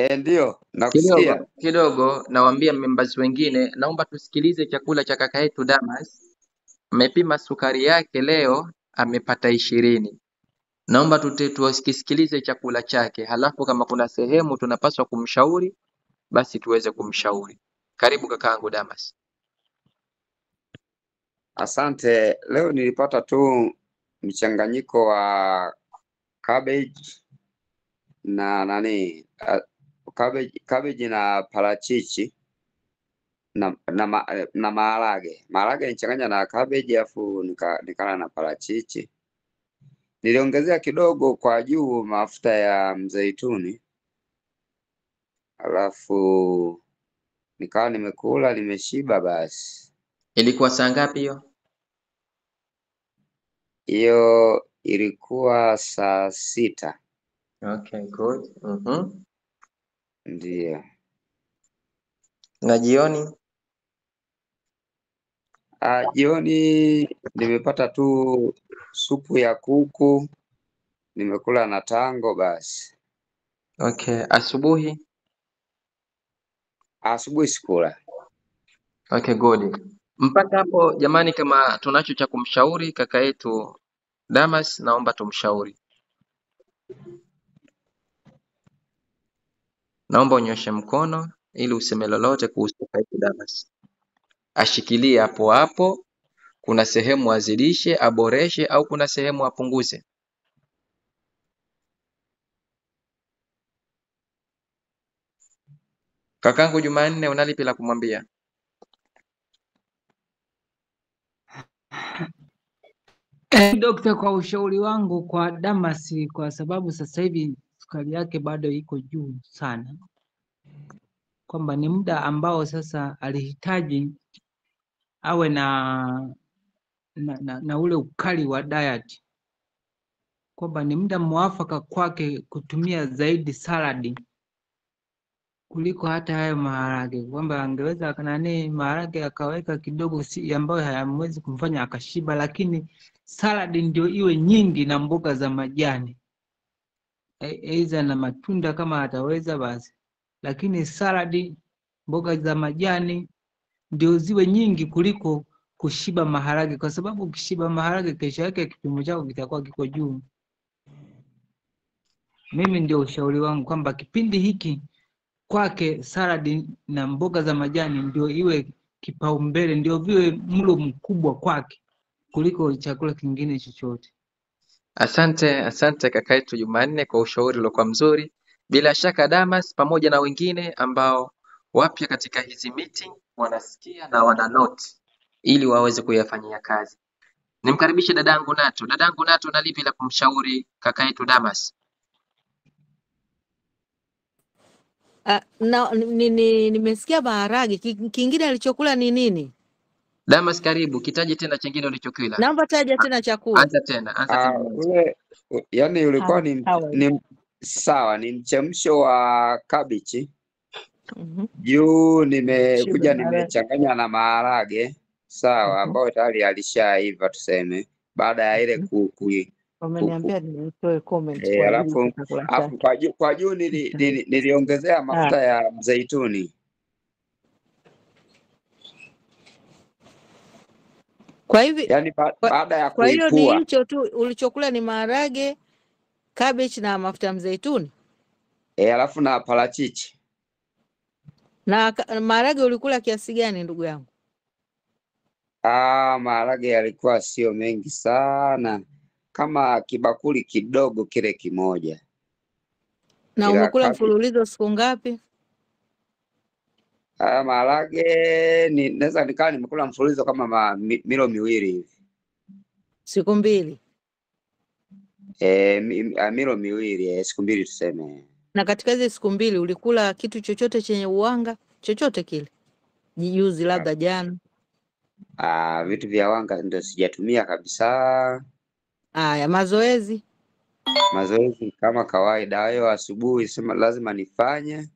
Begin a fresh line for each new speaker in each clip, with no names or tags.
Ndio,
Kidogo
nakusikia.
kidogo, nawaambia members wengine, naomba tusikilize chakula cha kaka yetu Damas. Mmepima sukari yake leo, amepata 20. Naomba tukisikilize chakula chake, halafu kama kuna sehemu tunapaswa kumshauri basi tuweze kumshauri. Karibu kakaangu Damas.
Asante. Leo nilipata tu mchanganyiko wa cabbage na cabbage na parachichi na maharage. Maharage nichanganya na cabbage afu nikala na parachichi. Niliongezea kidogo kwa juu mafuta ya mzeituni, alafu nikawa nimekula nimeshiba. Basi
Ilikuwa saa ngapi hiyo?
hiyo ilikuwa saa 6.
Okay, good.
Ndiyo.
Na jioni?
Jioni nimepata tu supu ya kuku, nimekula na tango basi.
Okay, asubuhi?
Asubuhi sikula.
Okay, good. Mpaka hapo jamani, kama tunacho cha kumshauri kaka yetu Damas, naomba tumshauri. Naomba unyoshe mkono ili useme lolote kuhusu kaka yetu Damas. Ashikilie hapo hapo, kuna sehemu azidishe, aboreshe au kuna sehemu apunguze. Kakangu Jumanne, unalipi la kumwambia?
Dokta, kwa ushauri wangu kwa Damas, kwa sababu sasa hivi sukari yake bado iko juu sana, kwamba ni muda ambao sasa alihitaji awe na ule ukali wa diet, kwamba ni muda mwafaka kwake kutumia zaidi saladi kuliko hata hayo maharage, kwamba angeweza maharage akaweka kidogo, si ambayo hayamwezi kumfanya akashiba, lakini saladi ndio iwe nyingi na mboga za majani, aidha na matunda kama ataweza basi, lakini saladi, mboga za majani ndio ziwe nyingi kuliko kushiba maharage, kwa sababu ukishiba maharage kesho yake kipimo chako kitakuwa kiko juu. Mimi ndio ushauri wangu kwamba kipindi hiki kwake saladi na mboga za majani ndio iwe kipaumbele, ndio viwe mlo mkubwa kwake kuliko chakula kingine chochote.
Asante kaka yetu Jumanne kwa ushauri uliokuwa mzuri. Bila shaka Damas pamoja na wengine ambao wapya katika hizi meeting wanasikia na wana note ili waweze kuyafanyia kazi. Nimkaribishe dadangu Nato. Dadangu Nato, na lipi la kumshauri kaka yetu Damas?
Nimesikia maharage. Kingine alichokula ni nini?
Damas, karibu, kitaje tena chengine ulichokila.
Naomba taja tena chakula.
Anza tena.
Yani ulikuwa sawa, ni mchemsho wa kabichi. Juu nimekuja nimechanganya na maharage sawa, ambayo tayari alishaiva tuseme, baada ya ile
Wameniambia nitoe comment
alafu kwa juu niliongezea mafuta ya mzeituni.
Kwa hivi
yani baada ya
kwa hiyo ni
kuipua.
hicho tu ulichokula, ni maharage, cabbage na mafuta ya mzeituni?
Alafu na parachichi.
Na maharage ulikula kiasi gani ndugu yangu?
Maharage yalikuwa sio mengi sana, kama kibakuli kidogo kile kimoja.
Na umekula mfululizo siku ngapi?
Maharage naweza nikawa nimekula mfululizo kama milo miwili hivi.
Siku mbili?
Milo miwili, siku mbili tuseme.
Na katika hizo siku mbili ulikula kitu chochote chenye uwanga chochote kile? Juzi labda jana?
Vitu vya wanga ndio sijatumia kabisa.
Ya mazoezi?
Mazoezi kama kawaida, hayo asubuhi sema lazima nifanye,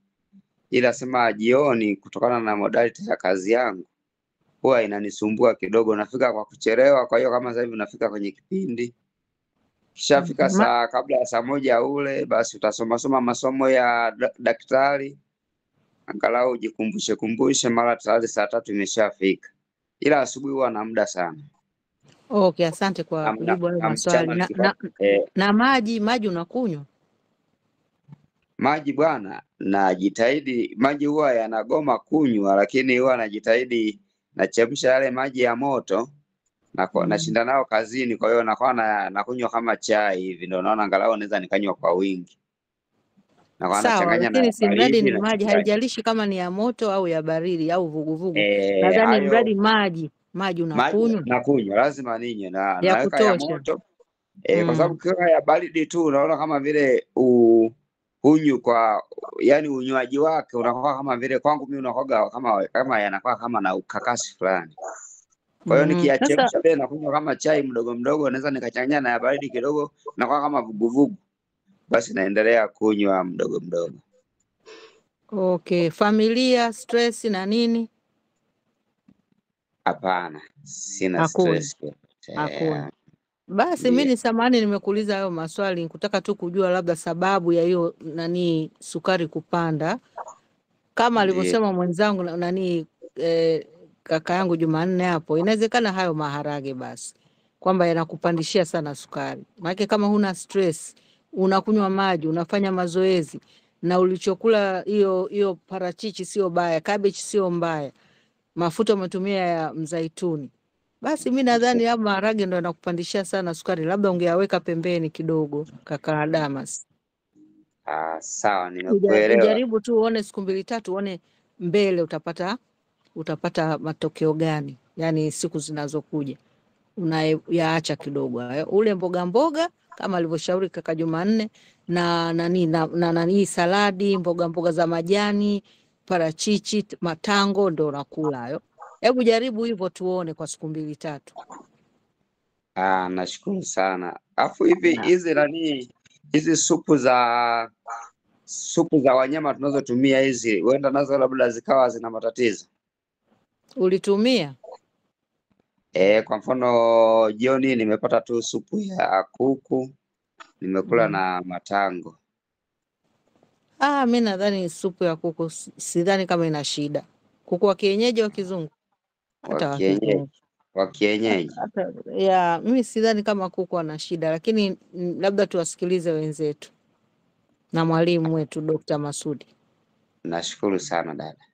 ila sema jioni kutokana na modality ya kazi yangu huwa inanisumbua kidogo, nafika kwa kuchelewa. Kwa hiyo kama sasa hivi nafika kwenye kipindi Kishafika
Ma,
kabla ya saa moja ule, basi utasoma masomo ya daktari, angalau ujikumbushe kumbushe, mara tayari saa 3 imeshafika, ila asubuhi huwa na muda sana
okay, asante kwa
na, na,
kujibu hayo
na
maswali.
mchana nikipata
Na maji unakunywa?
maji bwana, najitahidi. Maji huwa yanagoma kunywa, lakini huwa najitahidi nachemsha yale maji ya moto na nashinda nao kazini, kwa hiyo nakuwa nakunywa kama chai hivi, ndio naona angalau naweza nikanywa kwa wingi, nakuwa
Sawa,
nachanganya na ya
lakini si mradi
baridi
ni maji,
nachanganya
haijalishi kama ni ya moto au ya baridi au vuguvugu. Nadhani
hayo
mradi maji
maji
unakunywa
nakunywa, lazima ninywe na
ya
naweka ya
kutosha.
moto kwa sababu
Mm.
ukiweka ya baridi tu unaona kama vile unyu kwa, yani unywaji wake unakuwa kama vile, kwangu mimi unakuwa kama yanakuwa kama na ukakasi fulani. Kwa hiyo
Sasa
nikiyachemsha vile nakunywa kama chai mdogo mdogo, naweza nikachanganya na ya baridi kidogo, nakuwa kama vuguvugu, basi naendelea kunywa mdogo mdogo.
okay, familia, stress na nini?
Hapana, sina
Hakuna.
stress.
Hakuna. Basi mi
Ndio.
ni samahani, nimekuuliza hayo maswali, nikutaka tu kujua labda sababu ya hiyo sukari kupanda, kama
Ndio.
alivyosema mwenzangu kaka yangu Jumanne hapo, inawezekana hayo maharage basi kwamba yanakupandishia sana sukari. Maana kama huna stress, unakunywa maji, unafanya mazoezi na ulichokula hiyo parachichi sio baya, cabbage sio mbaya, mafuta umetumia ya mzaituni, basi mi nadhani hayo maharage ndo yanakupandishia sana sukari, labda ungeyaweka pembeni kidogo, kaka Damas.
Sawa, nimekuelewa.
Ujaribu tu uone siku 2-3 uone mbele utapata matokeo gani, yani siku zinazokuja unayaacha kidogo hayo, ule mboga kama alivyoshauri kaka Jumanne na saladi, mboga za majani, parachichi, matango, ndo unakula hayo. Hebu jaribu hivyo tuone kwa siku 2-3.
Nashukuru sana. Afu hivi hizi supu za wanyama tunazotumia hizi, huenda nazo labda zikawa zina matatizo.
Ulitumia?
Kwa mfano jioni nimepata tu supu ya kuku nimekula na matango.
Mi nadhani supu ya kuku sidhani kama ina shida. Kuku wa kienyeji wa kizungu? Hata wa kizungu.
Wa kienyeji.
Mimi sidhani kama kuku ana shida, lakini labda tuwasikilize wenzetu na mwalimu wetu Dr. Masudi.
Nashukuru sana dada.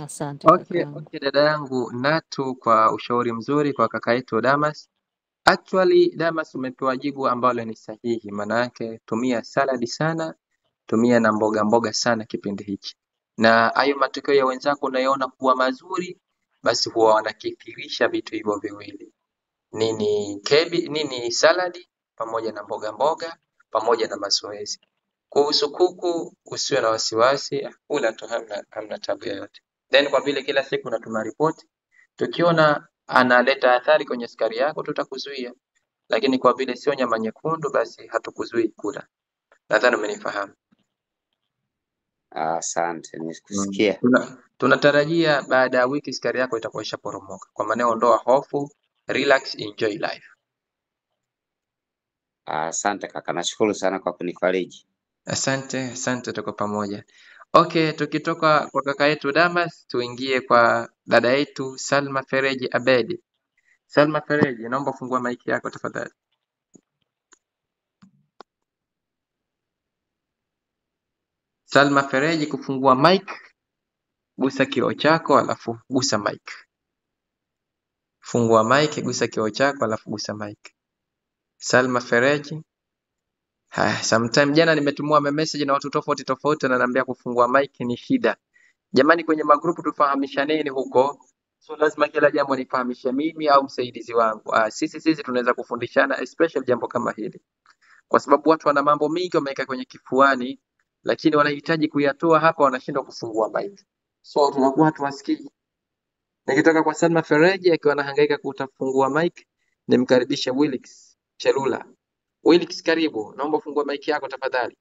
Asante
Okay, dada yangu Natu, kwa ushauri mzuri kwa kaka yetu Damas. Actually Damas, umepewa jibu ambalo ni sahihi. Maana yake tumia saladi sana, tumia na mboga sana kipindi hichi, na hayo matokeo ya wenzako unayoona kuwa mazuri, basi huwa wanakithirisha vitu hivyo viwili, nini saladi pamoja na mboga pamoja na mazoezi. Kuhusu kuku usiwe na wasiwasi, kula tu, hamna tabu yoyote. Then kwa vile kila siku natuma ripoti, tukiona analeta athari kwenye sukari yako tutakuzuia, lakini kwa vile sio nyama nyekundu, basi hatukuzui kula. Nadhani umenifahamu.
Asante, nikusikia.
Tunatarajia baada ya wiki sukari yako itakuwa ishaporomoka. Kwa maana ondoa hofu, relax, enjoy life.
Asante kaka, nashukuru sana kwa kunifariji.
Asante, tuko pamoja. Okay, tukitoka kwa kaka yetu Damas tuingie kwa dada yetu Salma Fereji Abedi. Salma Fereji, naomba fungua maiki yako tafadhali. Salma Fereji, kufungua mic, gusa kioo chako alafu gusa mic. Fungua mic, gusa kioo chako alafu gusa mic. Salma Fereji. Sometime jana nimetumwa message na watu tofauti na naambia kufungua mic ni shida. Jamani, kwenye magrupu tufahamishaneni huko. So lazima kila jambo nifahamishe mimi au msaidizi wangu. Sisi tunaweza kufundishana, especially jambo kama hili, kwa sababu watu wana mambo mengi wameweka kwenye kifuani, lakini wanahitaji kuyatoa hapa, wanashindwa kufungua mic. So tunakuwa hatuwasikii. Nikitoka kwa Salma Fereji akiwa anahangaika kutafungua mic, nimkaribishe Wilix Chelula. Wilix, karibu, naomba fungua mic yako tafadhali.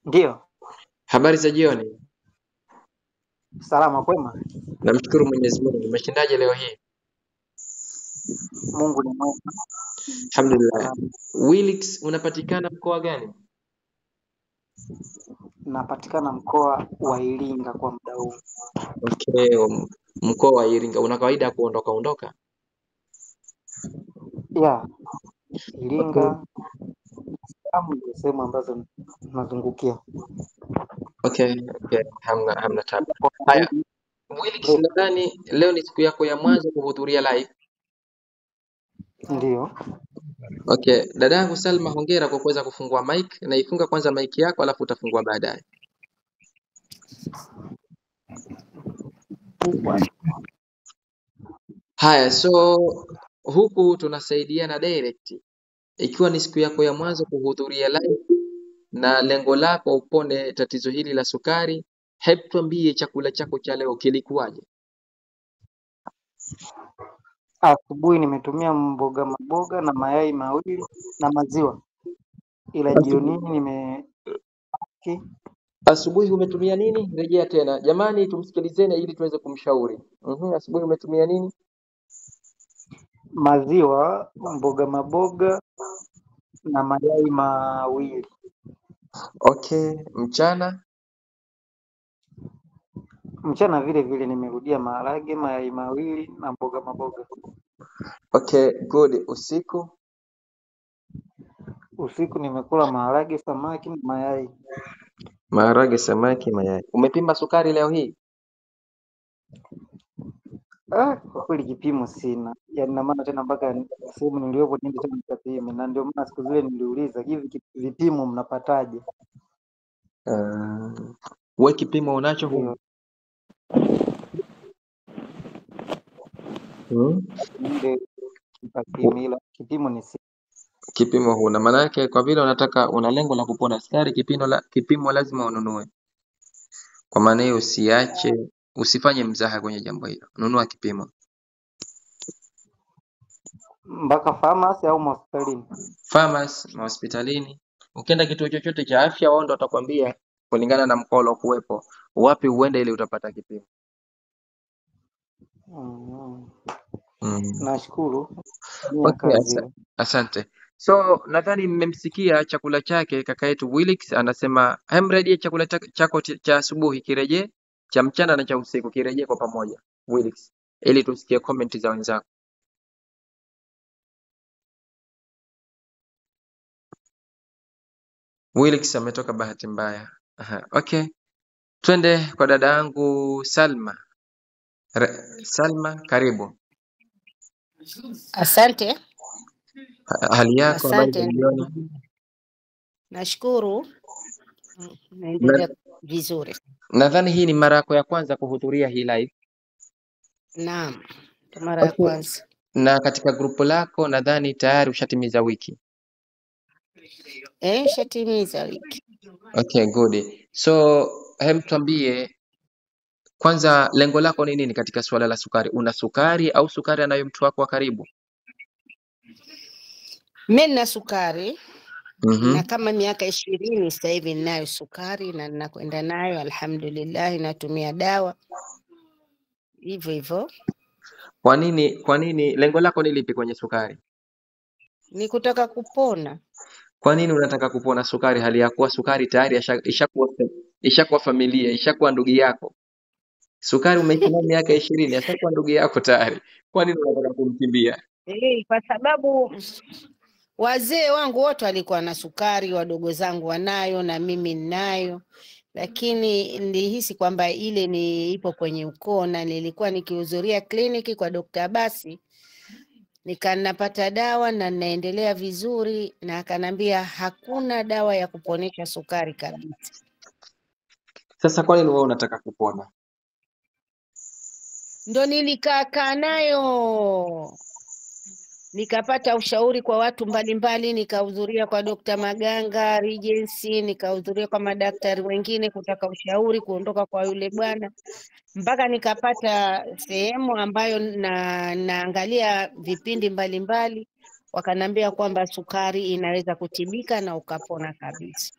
Ndio.
Habari za jioni.
Salama, kwema.
Namshukuru Mwenyezi Mungu. Umeshindaje leo hii?
Mungu ni mwema.
Alhamdulillah. Willix, unapatikana mkoa gani?
Napatikana mkoa wa Iringa kwa muda huu.
Okay, mkoa wa Iringa. Una kawaida ya kuondoka?
Yeah,
Okay.
Iringa ndio sehemu ambazo nazungukia.
Okay. Hamna tabu. Haya, Willix, nadhani leo ni siku yako ya mwanzo kuhudhuria live.
Ndio.
Okay, dada yangu Salma, hongera kwa kuweza kufungua mic. Na ifunga kwanza mic yako alafu utafungua baadaye. Haya, so huku tunasaidiana direct. Ikiwa ni siku yako ya mwanzo kuhudhuria live na lengo lako upone tatizo hili la sukari, hebu tuambie chakula chako cha leo kilikuwaje?
Asubuhi nimetumia mboga maboga na mayai mawili na maziwa, ila jioni
Asubuhi umetumia nini? Rejea tena. Jamani, tumsikilizeni ili tuweze kumshauri. Asubuhi umetumia nini?
maziwa, mboga maboga na mayai mawili.
Okay, mchana?
Mchana vile vile nimerudia maharage, mayai mawili na mboga maboga.
Okay, good. Usiku?
Usiku nimekula maharage, samaki na mayai.
Maharage, samaki, mayai. Umepima sukari leo hii?
Kwa kweli kipimo sina. Yaani na maana tena mpaka sehemu niliyopo niende tena nikapime, na ndio maana siku zile niliuliza, hivi vipimo mnapataje?
Wewe kipimo unacho huko?
Ndio nikapima, ila kipimo ni sina.
Kipimo huna. Maana yake kwa vile una lengo la kupona sukari, kipimo lazima ununue. Kwa maana hiyo usifanye mzaha kwenye jambo hilo. Nunua kipimo.
Mpaka pharmacy au hospitalini?
Pharmacy, hospitalini. Ukienda kituo chochote cha afya, wao ndio watakwambia kulingana na mkolo kuwepo wapi uende ili utapata kipimo.
Nashukuru.
Okay, asante. So nadhani mmemsikia chakula chake kaka yetu Willix, anasema hemrejee chakula chako cha asubuhi kirejee, cha mchana na cha usiku kirejee kwa pamoja Willix, ili tusikie comment za wenzako. Willix ametoka bahati mbaya. Okay. Twende kwa dada yangu Salma. Salma, karibu.
Asante.
Hali yako?
Asante. Nashukuru. Naendelea vizuri.
Nadhani hii ni mara yako ya kwanza kuhudhuria hii live.
Naam, mara ya kwanza.
Na katika grupu lako nadhani tayari ushatimiza wiki.
Shatimiza wiki.
Okay, good. So, hem tuambie kwanza lengo lako ni nini katika swala la sukari? Una sukari au sukari anayo mtu wako wa karibu?
Mimi nina sukari. Na kama miaka 20 sasa hivi ninayo sukari na ninakwenda nayo alhamdulillah, natumia dawa. Hivyo.
Kwa nini lengo lako ni lipi kwenye sukari?
Ni kutaka kupona.
Kwa nini unataka kupona sukari hali ya kuwa sukari tayari ishakuwa familia, ishakuwa ndugu yako? Sukari umeishi miaka 20, ashakuwa ndugu yako tayari. Kwa nini unataka kumkimbia?
Kwa sababu wazee wangu wote walikuwa na sukari, wadogo zangu wanayo na mimi ninayo, lakini nilihisi kwamba ile ipo kwenye ukoo, na nilikuwa nikihudhuria kliniki kwa Dr. Abasi, napata dawa na naendelea vizuri, na akanambia hakuna dawa ya kuponesha sukari kabisa.
Sasa kwa nini wewe unataka kupona?
Ndo nilikaa nayo, nikapata ushauri kwa watu mbalimbali, nikahudhuria kwa Dr. Maganga Regency, nikahudhuria kwa madaktari wengine kutaka ushauri kuondoka kwa yule bwana, mpaka nikapata sehemu ambayo naangalia vipindi mbalimbali, wakanambia kwamba sukari inaweza kutibika na ukapona kabisa.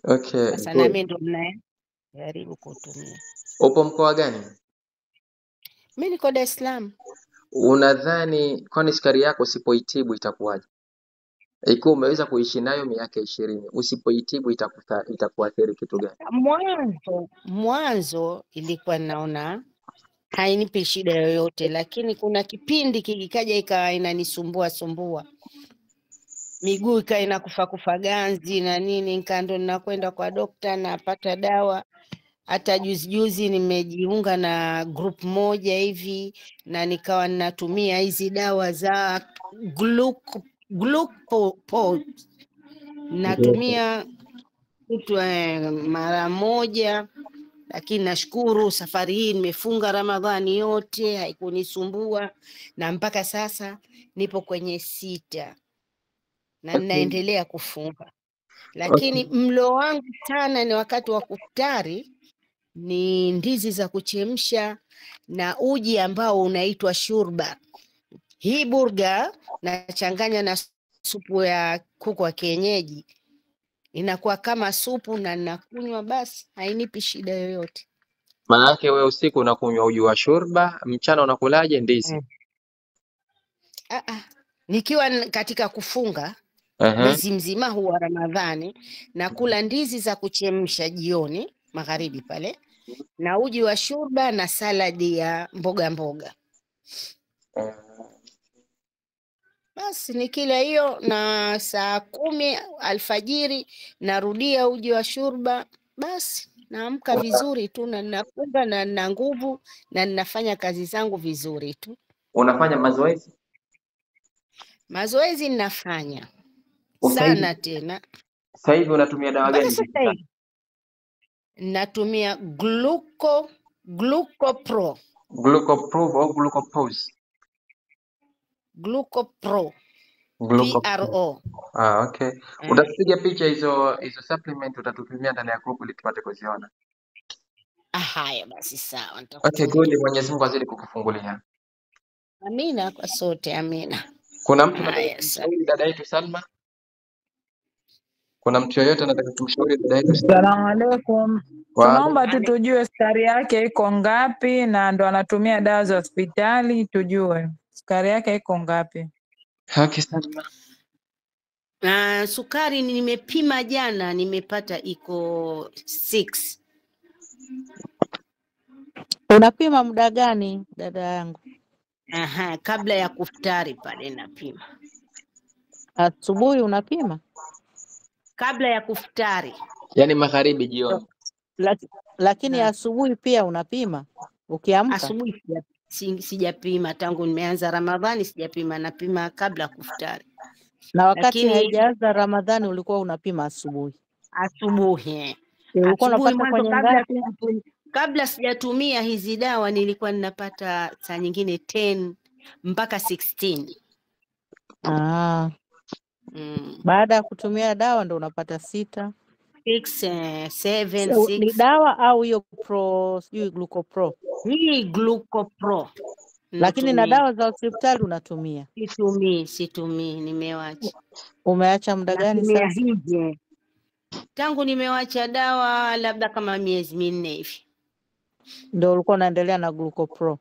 Okay.
Sasa na mimi ndo najaribu kutumia.
Upo mkoa gani?
Mimi niko Dar es Salaam.
Unadhani kwani sukari yako usipoitibu itakuwaje? Ikiwa umeweza kuishi nayo miaka 20, usipoitibu itakuathiri kitu gani?
Mwanzo ilikuwa naona hainipi shida yoyote, lakini kuna kipindi kikaja ikawa inanisumbua miguu ikawa inakufa ganzi na nini, nikando nakwenda kwa dokta napata dawa. Hata juzi nimejiunga na group moja hivi na nikawa natumia hizi dawa za glucopod natumia mara moja, lakini nashukuru safari hii nimefunga Ramadhani yote, haikunisumbua na mpaka sasa nipo kwenye 6 na ninaendelea kufunga. Lakini mlo wangu sana ni wakati wa kufutari ni ndizi za kuchemsha na uji ambao unaitwa shurba. Hii burga nachanganya na supu ya kuku wa kienyeji, inakuwa kama supu na nakunywa, basi hainipi shida yoyote.
Maana yake wewe usiku unakunywa uji wa shurba, mchana unakulaje? Ndizi.
Nikiwa katika kufunga mwezi mzima huwa Ramadhani, nakula ndizi za kuchemsha jioni magharibi pale, na uji wa shurba na saladi ya mboga. Basi nikila hiyo, na saa 10 alfajiri narudia uji wa shurba, basi naamka vizuri tu na ninafunga na nina nguvu na ninafanya kazi zangu vizuri tu.
Unafanya mazoezi?
Mazoezi ninafanya sana tena.
Sasa hivi unatumia dawa gani?
Natumia Glucopro.
Glucopro au Glucopose?
Glucopro. PRO.
Okay. Utapiga picha hizo supplement utatutumia ndani ya group ili tupate kuziona.
Haya basi sawa.
Okay, good. Mwenyezi Mungu azidi kukufungulia.
Amina kwa sote, amina.
Kuna mtu anataka kumshauri dada yetu Salma? Kuna mtu yoyote anataka kumshauri dada yetu Salma?
Asalamu alaykum. Tunaomba tu tujue sukari yake iko ngapi, na ndo anatumia dawa za hospitali, tujue sukari yake iko ngapi.
Okay, Salma.
Sukari nimepima jana, nimepata iko 6.
Unapima muda gani dada yangu?
Kabla ya kufutari pale napima.
Asubuhi unapima?
Kabla ya kufutari.
Yaani magharibi, jioni.
Lakini asubuhi pia unapima ukiamka?
Asubuhi sijapima, tangu nimeanza Ramadhani sijapima, napima kabla ya kufutari.
Na wakati haijaanza Ramadhani ulikuwa unapima asubuhi?
Asubuhi.
Ulikuwa unapata kwenye ngapi?
Kabla sijatumia hizi dawa nilikuwa ninapata saa nyingine 10 mpaka 16.
Baada ya kutumia dawa ndo unapata 6,
7, 6.
Ni dawa au hiyo pro, sijui Glucopro?
Hii Glucopro.
Lakini na dawa za hospitali unatumia?
Situmii, nimewacha.
Umeacha muda gani sasa?
Tangu nimewacha dawa labda kama miezi 4 hivi.
Ndio ulikuwa unaendelea na Glucopro?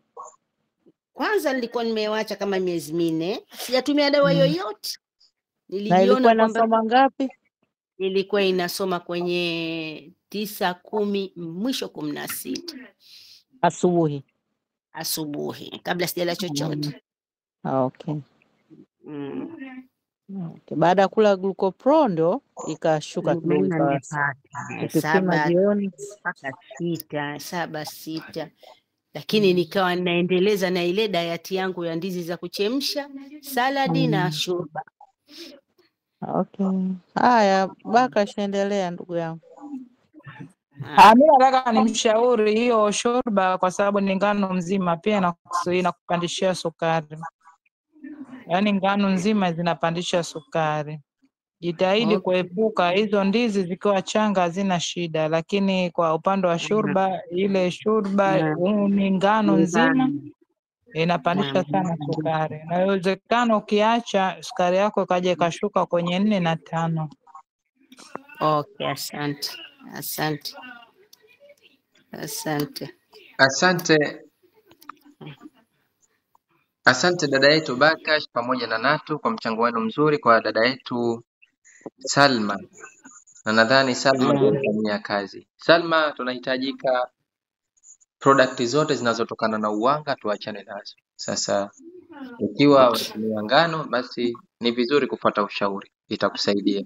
Kwanza nilikuwa nimewacha kama miezi 4, sijatumia dawa yoyote.
Na ilikuwa inasoma ngapi?
Ilikuwa inasoma kwenye 9, 10, mwisho 16. Asubuhi kabla sijala chochote.
Okay. Okay. Baada ya kula Glucopro ndio ikashuka kidogo, ikapima jioni
mpaka 7, 6. Lakini nikawa naendeleza na ile diet yangu ya ndizi za kuchemsha, saladi na shurba.
Okay. Haya, baka shaendelea ndugu yangu.
Mimi nataka nimshauri hiyo shurba, kwa sababu ni ngano nzima pia inakupandishia sukari. Yaani ngano nzima zinapandisha sukari. Jitahidi kuepuka hizo ndizi zikiwa changa hazina shida, lakini kwa upande wa shurba, ile shurba ni ngano nzima inapandisha sana sukari. Na uwezekano ukiacha sukari yako ikaja ikashuka kwenye 4 na 5.
Okay, asante.
Asante dada yetu Bakash pamoja na Natu kwa mchango wenu mzuri kwa dada yetu Salma, na nadhani Salma ndio mfanyia kazi. Salma, tunahitajika product zote zinazotokana na uwanga tuachane nazo. Sasa ikiwa unatumia ngano, basi ni vizuri kufuata ushauri, itakusaidia.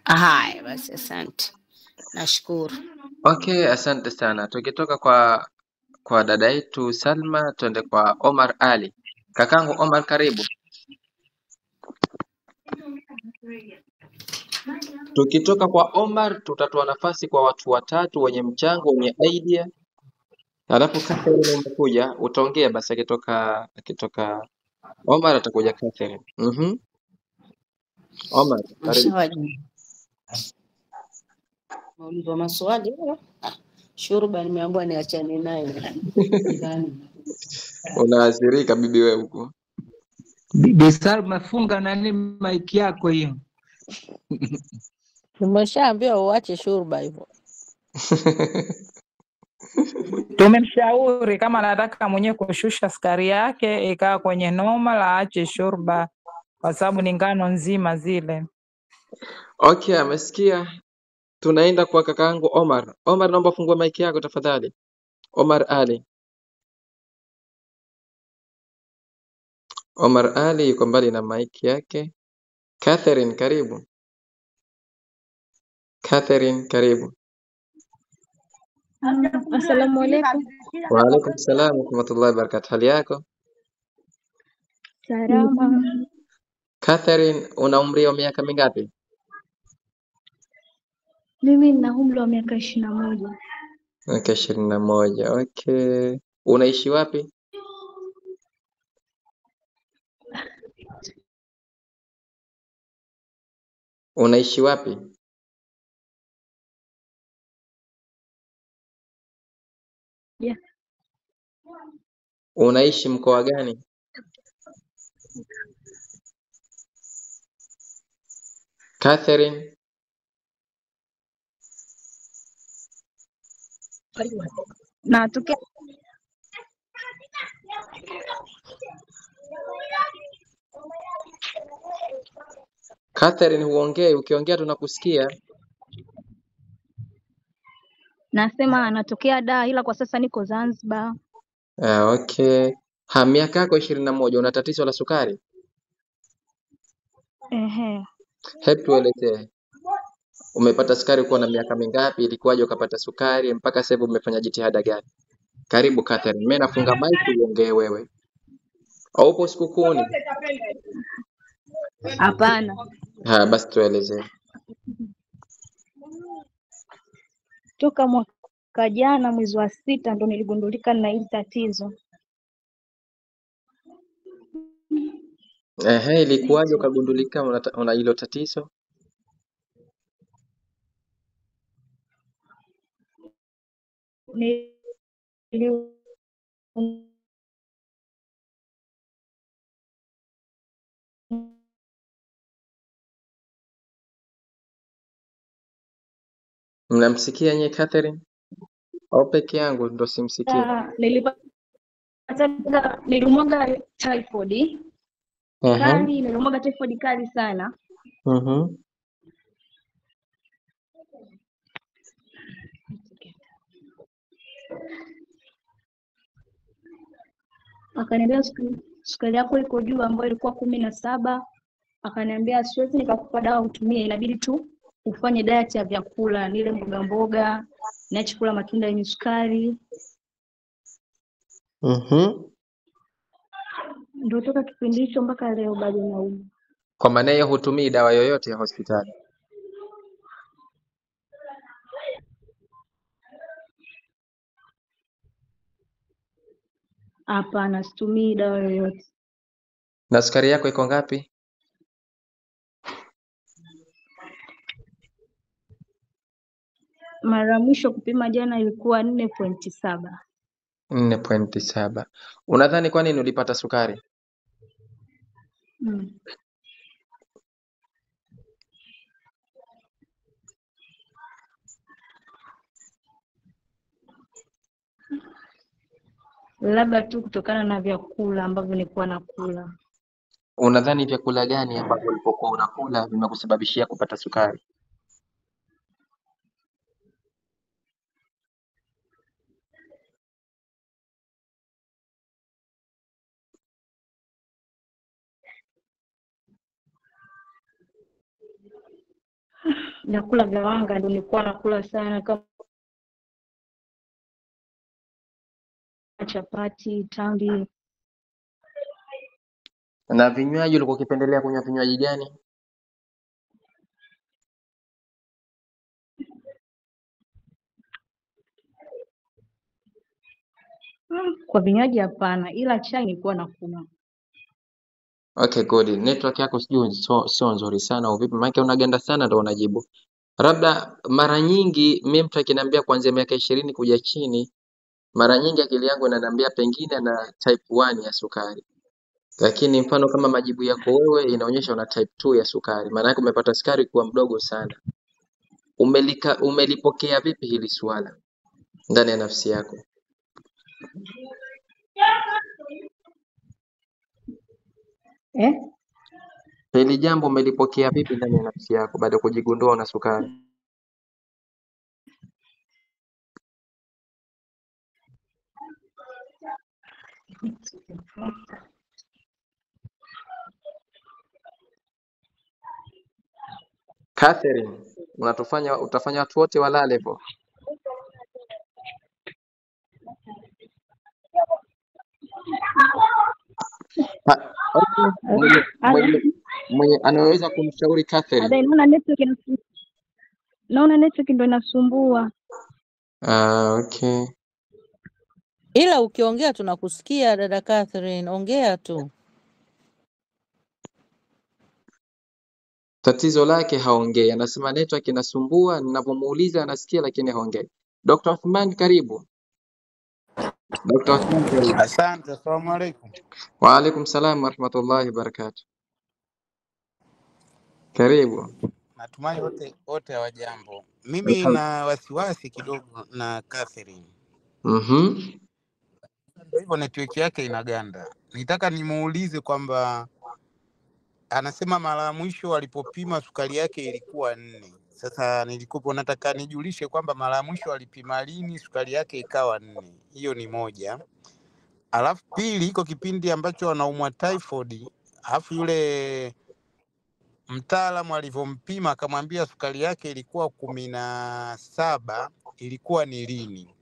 Haya basi, asante, nashukuru.
Okay, asante sana. Tukitoka kwa dada yetu Salma, tuende kwa Omar Ali. Kakangu Omar, karibu. Tukitoka kwa Omar, tutatoa nafasi kwa watu watatu wenye mchango, wenye idea. Alafu Catherine umekuja, utaongea basi. Akitoka Omar atakuja Catherine. Omar, karibu.
Mashawaji maulizwa maswali. Shurba nimeambiwa niachane naye.
Unaathirika bibi wewe huko.
Bibi Salma, funga nani maiki yako hiyo.
Nimeshaambiwa uache shurba hivyo.
Tumemshauri kama anataka mwenyewe kushusha sukari yake ikawa kwenye normal, aache shurba kwa sababu ni ngano nzima zile.
Okay, amesikia. Tunaenda kwa kakaangu Omar. Omar, naomba fungua mic yako tafadhali. Omar Ali. Omar Ali yuko mbali na mic yake. Catherine, karibu. Catherine, karibu.
Assalamu alaikum.
Wa alaikum salam wa rahmatullahi wa barakatuh. Hali yako?
Salama.
Catherine, una umri wa miaka mingapi?
Mimi nina umri wa miaka 21.
Miaka 21. Okay. Unaishi wapi? Unaishi wapi?
Yeah.
Unaishi mkoa gani? Catherine,
Natokea
Catherine huongei, ukiongea tunakusikia.
nasema anatokea Dar ila kwa sasa niko Zanzibar.
Okay. Miaka yako 21, una tatizo la sukari?
Ehe.
Hebu tuelezee. Umepata sukari ukiwa na miaka mingapi? Ilikuwaje ukapata sukari? Mpaka sasa hivi umefanya jitihada gani? Karibu Catherine. Mimi nafunga mic uongee wewe. Au upo sikukuni?
Hapana.
Basi tuelezee.
Toka mwaka jana mwezi wa 6 ndo niligundulika na hili tatizo.
Ilikuwaje ukagundulika una hilo tatizo? Mnamsikia nye Catherine? Au peke yangu ndo simsikii?
Nilimwaga typhoid. Kali, nilimwaga typhoid kali sana. Akaniambia sukari yako iko juu, ambayo ilikuwa 17. Akaniambia siwezi nikakupa dawa utumie, inabidi tu ufanye diet ya vyakula, nile mboga mboga, niache kula matunda yenye sukari. Ndio toka kipindi hicho mpaka leo bado naumwa.
Kwa maana hiyo hutumii dawa yoyote ya hospitali?
Hapana, situmii dawa yoyote.
Na sukari yako iko ngapi?
Mara mwisho kupima jana ilikuwa 4.7.
4.7. Unadhani kwa nini ulipata sukari?
labda tu kutokana na vyakula ambavyo nilikuwa nakula.
Unadhani vyakula gani ambavyo ulipokuwa unakula vimekusababishia kupata sukari?
Vyakula vya wanga ndio nilikuwa nakula sana, kama chapati, tambi.
Na vinywaji ulikuwa ukipendelea kunywa vinywaji gani?
Kwa vinywaji hapana, ila chai nilikuwa nakunywa.
Okay, good. Network yako sijui sio nzuri sana au vipi? Maana unaganda sana ndio unajibu. Labda mara nyingi mimi mtu akiniambia kuanzia miaka 20 kuja chini, mara nyingi akili yangu inaniambia pengine na type 1 ya sukari. Lakini mfano kama majibu yako wewe inaonyesha una type 2 ya sukari. Maana yake umepata sukari kuwa mdogo sana. Umelipokea vipi hili swala ndani ya nafsi yako? Hili jambo umelipokea vipi ndani ya nafsi yako baada ya kujigundua una sukari? Catherine, utafanya watu wote walale hapo. Mwenye anaweza kumshauri Catherine.
Naona network ndio inasumbua.
Okay.
Ila ukiongea tunakusikia dada Catherine, ongea tu.
Tatizo lake haongei, anasema network inasumbua, ninapomuuliza anasikia lakini haongei. Dr. Othman karibu. Dr. Othman karibu.
Asante, assalamu alaikum.
Wa alaikum salam wa rahmatullahi wa barakatuh. Karibu.
Natumai wote hawajambo. Mimi na wasiwasi kidogo na Catherine. Ndio hivyo, network yake inaganda. Nitaka nimuulize kwamba anasema mara ya mwisho alipopima sukari yake ilikuwa 4. Sasa nilikuwa nataka nijulishe kwamba mara ya mwisho alipima lini sukari yake ikawa 4. Hiyo ni moja. Alafu pili, iko kipindi ambacho anaumwa typhoid, alafu yule mtaalamu alivyompima akamwambia sukari yake ilikuwa 17, ilikuwa ni lini?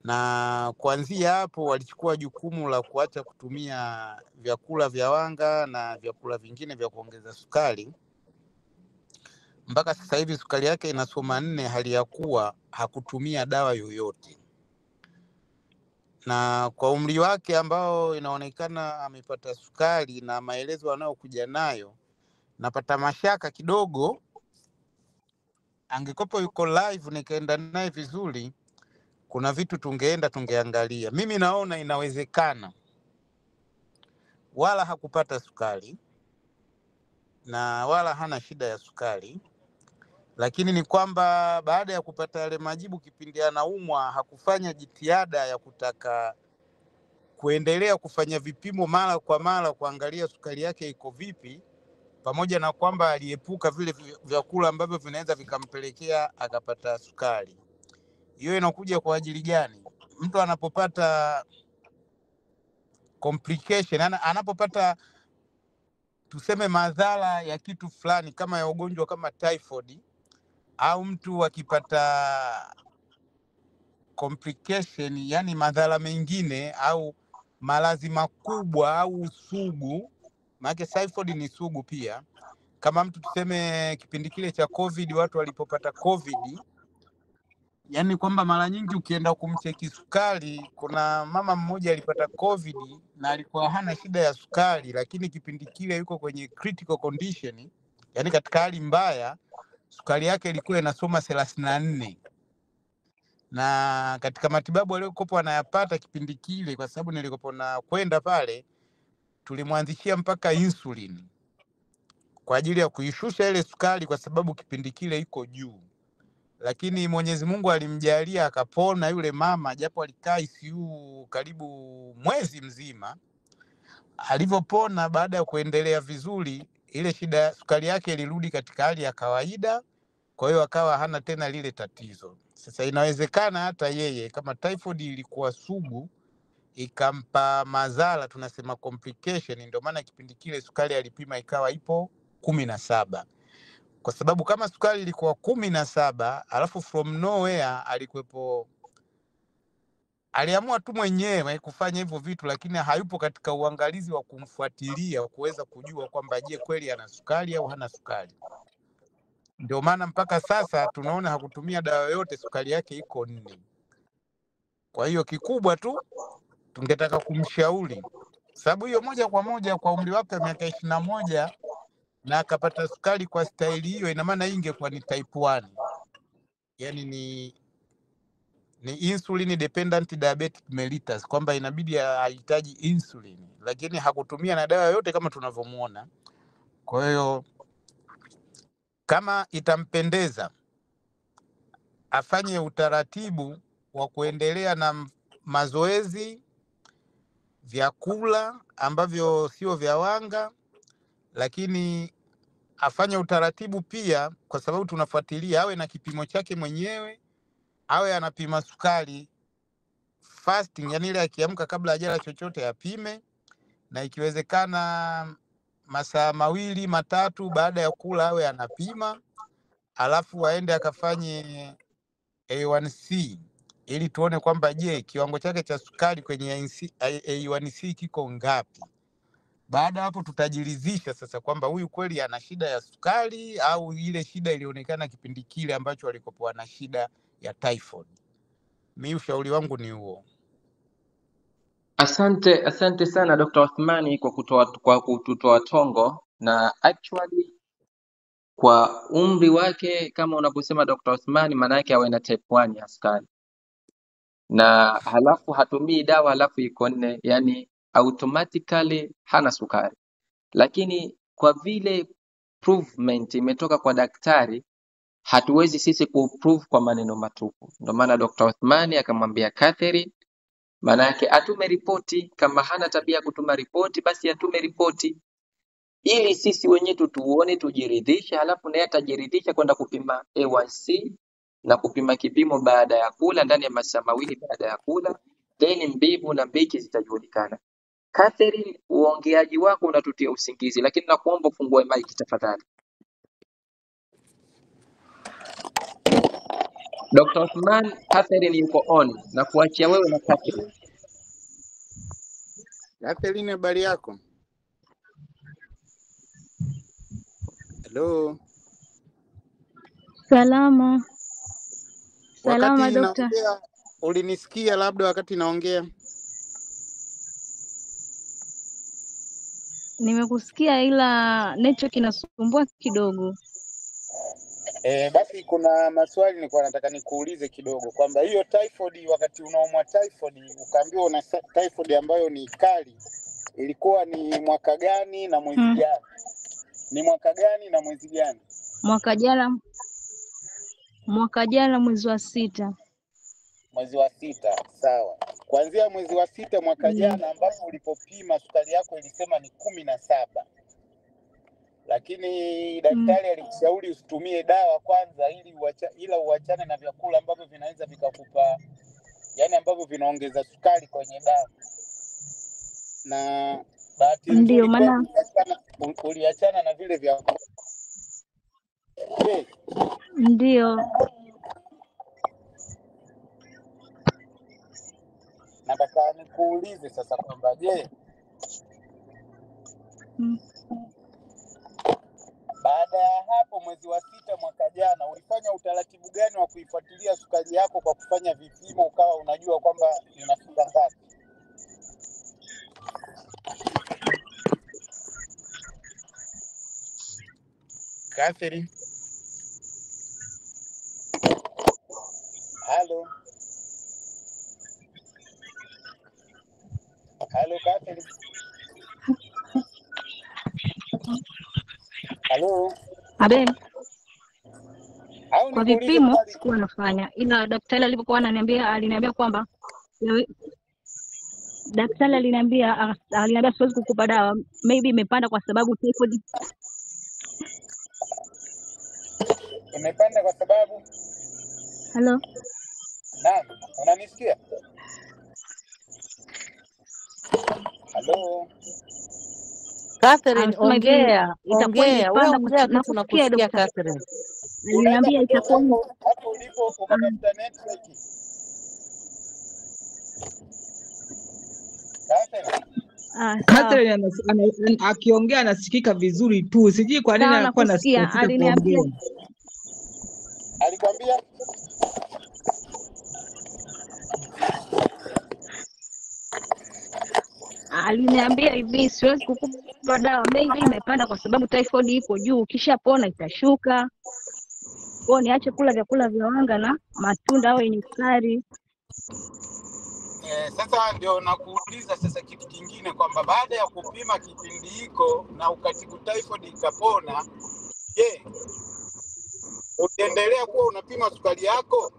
Na kuanzia hapo walichukua jukumu la kuacha kutumia vyakula vya wanga na vyakula vingine vya kuongeza sukari. Mpaka sasa hivi sukari yake inasoma 4, hali ya kuwa hakutumia dawa yoyote. Na kwa umri wake ambao inaonekana amepata sukari na maelezo anayokuja nayo, napata mashaka kidogo. Angekuwa yuko live nikaenda naye vizuri, kuna vitu tungeangalia. Mimi naona inawezekana wala hakupata sukari na wala hana shida ya sukari, lakini ni kwamba baada ya kupata yale majibu kipindi anaumwa hakufanya jitihada ya kutaka kuendelea kufanya vipimo mara kwa mara kuangalia sukari yake iko vipi, pamoja na kwamba aliepuka vile vyakula ambavyo vinaweza vikampelekea akapata sukari. Hiyo inakuja kwa ajili gani? Mtu anapopata complication, anapopata tuseme madhara ya kitu fulani kama ya ugonjwa kama typhoid, au mtu akipata complication, yani madhara mengine au maradhi makubwa au sugu, maana typhoid ni sugu pia. Kama mtu tuseme kipindi kile cha COVID, watu walipopata COVID, yani kwamba mara nyingi ukienda kumcheki sukari, kuna mama mmoja alipata COVID na alikuwa hana shida ya sukari, lakini kipindi kile yuko kwenye critical condition, yani katika hali mbaya, sukari yake ilikuwa inasoma 34. Na katika matibabu aliyokuwa anayapata kipindi kile, kwa sababu nilikopo na kwenda pale, tulimwanzishia mpaka insulin kwa ajili ya kuishusha ile sukari, kwa sababu kipindi kile iko juu. lakini Mwenyezi Mungu alimjalia akapona yule mama, japo alikaa ICU karibu mwezi mzima. Alivyopona, baada ya kuendelea vizuri, ile shida sukari yake ilirudi katika hali ya kawaida, kwa hiyo akawa hana tena lile tatizo. Sasa inawezekana hata yeye kama typhoid ilikuwa sugu ikampa madhara, tunasema complication, ndio maana kipindi kile sukari alipima ikawa ipo 17. Kwa sababu kama sukari ilikuwa 17 alafu from nowhere alikuwepo, aliamua tu mwenyewe kufanya hivyo vitu, lakini hayupo katika uangalizi wa kumfuatilia kuweza kujua kwamba je, kweli ana sukari au hana sukari. Ndio maana mpaka sasa tunaona hakutumia dawa yoyote, sukari yake iko 4. Kwa hiyo kikubwa tu tungetaka kumshauri, sababu hiyo moja kwa moja kwa umri wake wa miaka 21 na akapata sukari kwa staili hiyo, ina maana ingekuwa ni type 1, yani ni insulin dependent diabetic mellitus, kwamba inabidi ahitaji insulin, lakini hakutumia na dawa yote kama tunavyomuona. Kwa hiyo kama itampendeza afanye utaratibu wa kuendelea na mazoezi, vyakula ambavyo sio vya wanga, lakini afanye utaratibu pia, kwa sababu tunafuatilia, awe na kipimo chake mwenyewe, awe anapima sukari fasting, yani ile akiamka kabla hajala chochote apime, na ikiwezekana masaa 2 matatu baada ya kula awe anapima, alafu aende akafanye A1C ili tuone kwamba je, kiwango chake cha sukari kwenye A1C kiko ngapi. Baada hapo tutajiridhisha sasa kwamba huyu kweli ana shida ya sukari au ile shida ilionekana kipindi kile ambacho alikopoa na shida ya typhoid. Mimi ushauri wangu ni huo.
Asante sana Dr. Othmani kwa kututoa tongo, na actually kwa umri wake kama unaposema Dr. Othmani, maana yake awe na type 1 ya sukari, na halafu hatumii dawa halafu iko 4, yani automatically hana sukari. Lakini kwa vile provement imetoka kwa daktari, hatuwezi sisi kuprove kwa maneno matupu. Ndio maana Dr. Othmani akamwambia Catherine, maana yake atume ripoti. Kama hana tabia kutuma ripoti, basi atume ripoti ili sisi wenyewe tuone, tujiridhishe, halafu naye atajiridhisha kwenda kupima A1C na kupima kipimo baada ya kula, ndani ya masaa 2 baada ya kula, then mbivu na mbichi zitajulikana. Catherine, uongeaji wako unatutia usingizi, lakini nakuomba ufungue mic tafadhali. Dr. Othman, Catherine yuko on, na kuachia wewe na Catherine.
Catherine, habari yako? Hello.
Salama. Salama
Wakati
dokta.
naongea ulinisikia labda wakati naongea?
Nimekusikia ila network inasumbua kidogo.
Basi kuna maswali nilikuwa nataka nikuulize kidogo, kwamba hiyo typhoid, wakati unaumwa typhoid ukaambiwa una typhoid ambayo ni kali, ilikuwa ni mwaka gani na mwezi gani? Ni mwaka gani na mwezi gani?
Mwaka jana mwezi wa 6.
Mwezi wa 6, sawa. Kuanzia mwezi wa 6 mwaka jana ambapo ulipopima sukari yako ilisema ni 17. Lakini daktari alikushauri usitumie dawa kwanza ili uachane na vyakula ambavyo vinaweza vikakupa, yani ambavyo vinaongeza sukari kwenye damu. Na bahati nzuri
ndio maana
uliachana na vile vyakula.
Ndio.
Nataka nikuulize sasa kwamba je, baada ya hapo mwezi wa 6 mwaka jana ulifanya utaratibu gani wa kuifuatilia sukari yako kwa kufanya vipimo ukawa unajua kwamba inafika ngapi? Catherine. Hello. Hello Catherine. Hello.
Abe.
Au au
Kwa
nikuulize
vipimo
swali?
sikuwa nafanya, ila daktari alipokuwa aliniambia kwamba daktari aliniambia siwezi kukupa dawa, maybe imepanda kwa sababu typhoid.
Imepanda kwa sababu?
Hello,
Naam, unanisikia? Halo.
Catherine,
anasema hivi itakuwa
ongea, we
imepanda
ongea tu,
nakusikia
tunakusikia
daktari.
Catherine.
Unaweza
Aliniambia
kutoka
itakuwa
hapo ulipo ukatafuta network.
sawa.
Catherine akiongea anasikika vizuri tu, sijui kwa nini
Sawa,
anakuwa
nakusikia.
anasikitika
Aliniambia
kuongea.
Alikwambia?
Aliniambia hivi siwezi kukupa dawa, maybe imepanda kwa sababu typhoid iko juu, ukishapona itashuka. Kwa niache kula vyakula vya wanga na matunda au yenye sukari.
Sasa ndio nakuuliza sasa kitu kingine kwamba baada ya kupima kipindi hiko na ukatibu typhoid ikapona, je, utaendelea kuwa unapima sukari yako?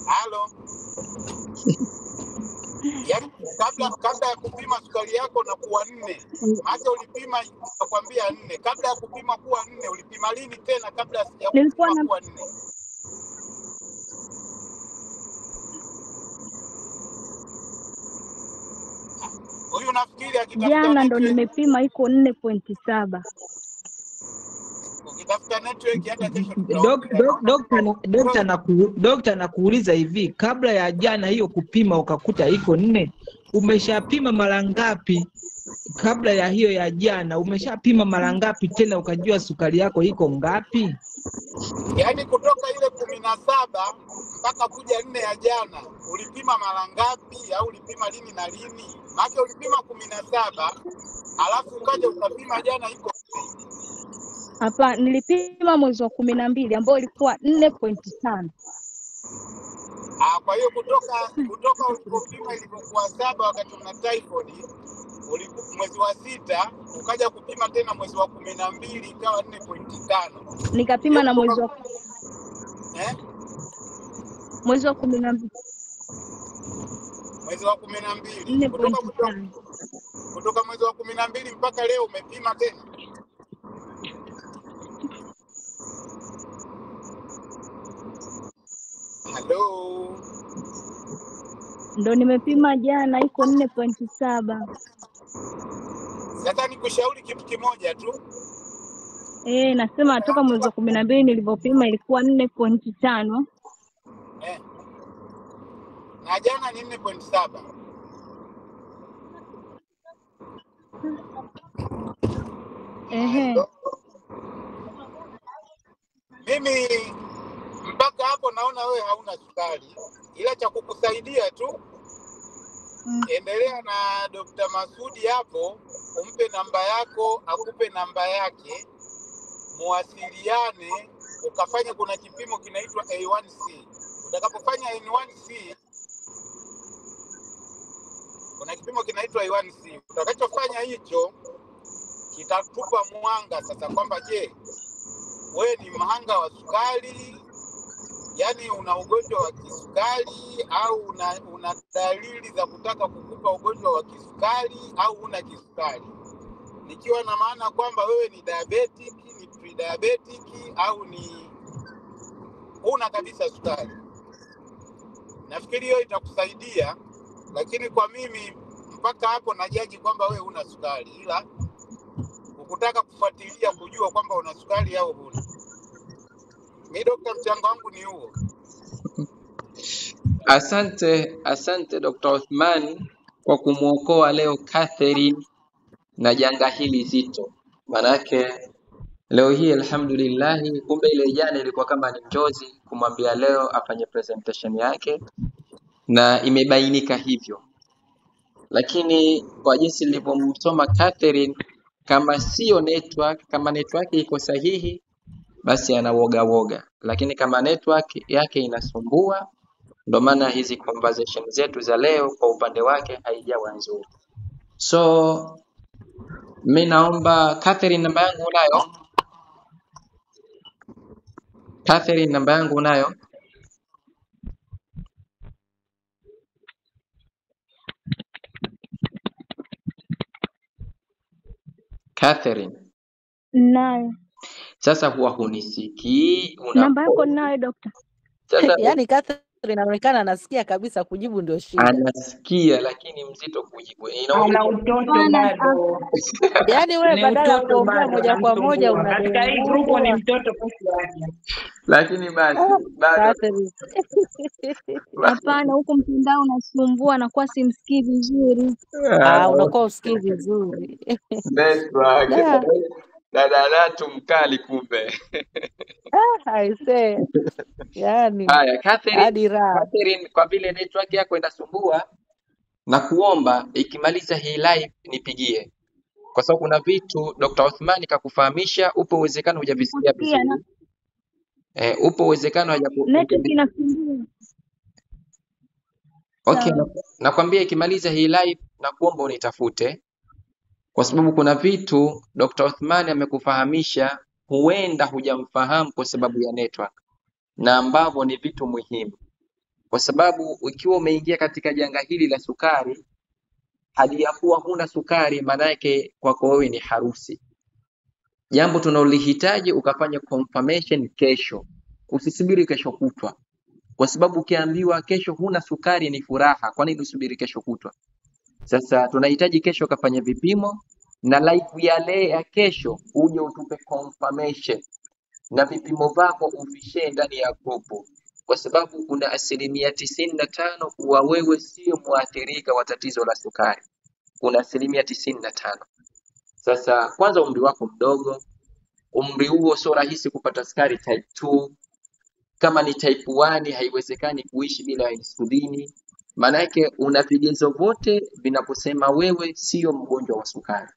Halo? Yaani kabla ya kupima sukari yako na kuwa 4, hata ulipima nakwambia 4, kabla ya kupima kuwa 4 ulipima lini tena kabla ya kupima kuwa 4? Huyu nafikiri akitafuta
Jana ndo nimepima iko 4.7.
Ukitafuta network hata kesho
Dokta nakuuliza hivi, kabla ya jana hiyo kupima ukakuta iko 4, umeshapima mara ngapi? Kabla ya hiyo ya jana umeshapima mara ngapi tena ukajua sukari yako iko ngapi?
Yaani kutoka ile 17 mpaka kuja 4 ya jana ulipima mara ngapi au ulipima lini na lini? Maana ulipima 17 alafu ukaja ukapima jana iko 4.
Hapa nilipima mwezi wa 12 ambao ilikuwa 4.5.
Kwa hiyo kutoka ulipopima ilipokuwa 7 wakati una typhoid, mwezi wa 6 ukaja kupima tena mwezi wa 12 ikawa 4.5.
Nikapima na mwezi wa mwezi wa 12.
Mwezi wa 12 kutoka mwezi wa 12 mpaka leo umepima tena? Hello.
Ndo nimepima jana iko 4.7.
Sasa nikushauri kitu kimoja tu.
Nasema toka mwezi wa 12 nilipopima ilikuwa 4.5.
Na jana ni 4.7. Mimi mpaka hapo naona wewe hauna sukari, ila cha kukusaidia tu endelea na Dr. Masudi hapo, umpe namba yako, akupe namba yake, muwasiliane, ukafanya kuna kipimo kinaitwa A1C. Utakapofanya A1C, kuna kipimo kinaitwa A1C. Utakachofanya hicho kitatupa mwanga sasa kwamba je, wewe ni mhanga wa sukari, yani una ugonjwa wa kisukari, au una dalili za kutaka kukupa ugonjwa wa kisukari, au una kisukari. Nikiwa na maana kwamba wewe ni diabetic, ni pre-diabetic, au ni una kabisa sukari. Nafikiri hiyo itakusaidia, lakini kwa mimi mpaka hapo najaji kwamba wewe una sukari, ila ukutaka kufuatilia kujua kwamba una sukari au huna. Mimi dokta, mchango wangu ni huo.
Asante Dr. Othman kwa kumuokoa leo Catherine na janga hili zito. Manake leo hii alhamdulillah, kumbe ile jana ilikuwa kama ni njozi kumwambia leo afanye presentation yake na imebainika hivyo. Lakini kwa jinsi nilivyomsoma Catherine, kama sio network, kama network iko sahihi basi ana woga, lakini kama network yake inasumbua, ndo maana hizi conversation zetu za leo kwa upande wake haijawa nzuri. So Mimi naomba Catherine, namba yangu unayo? Catherine, namba yangu unayo? Catherine,
Nayo.
sasa huwa hunisikii
Namba yako
unapo.
nayo dokta.
Sasa
Yaani Catherine inaonekana anasikia kabisa, kujibu ndio shida.
anasikia lakini mzito kujibu.
Ana
Inaonyesha
utoto
Hapana,
bado,
Yaani wewe
ni
badala ya
utoto
kuongea
bado
moja kwa moja
anamsumbua. Katika hii grupu ni
unadengua.
mtoto peke yake.
lakini basi
Ah,
bado
Catherine.
hapana, huku mtandao unasumbua, nakuwa simsikii vizuri.
Unakuwa usikii vizuri.
network.
Da,
Dada Natu mkali kumbe.
aisee. Yaani
Haya, Catherine,
hadi raha.
Catherine, kwa vile network yako inasumbua na kuomba ikimaliza hii live nipigie, kwa sababu kuna vitu Dr. Othman kakufahamisha, upo uwezekano hujavisikia
Nasikia na
vizuri. Upo uwezekano
network inasumbua.
Okay,
Sawa.
nakwambia ikimaliza hii live na kuomba unitafute, kwa sababu kuna vitu Dr. Othman amekufahamisha, huenda hujamfahamu kwa sababu ya network, na ambavyo ni vitu muhimu, kwa sababu ikiwa umeingia katika janga hili la sukari hali ya kuwa huna sukari, maana yake kwako wewe ni harusi. Jambo tunalolihitaji ukafanya confirmation kesho, usisubiri kesho kutwa, kwa sababu ukiambiwa kesho huna sukari ni furaha. Kwa nini usubiri kesho kutwa? Sasa tunahitaji kesho ukafanya vipimo, na live ya kesho uje utupe confirmation na vipimo vako ufishe ndani ya grupu, kwa sababu kuna 95% kuwa wewe sio muathirika wa tatizo la sukari. Kuna 95%. Sasa kwanza umri wako mdogo, umri huo sio rahisi kupata sukari type 2. Kama ni type 1 haiwezekani kuishi bila insulini. Maana yake una vigezo vyote vinaposema wewe sio mgonjwa wa sukari.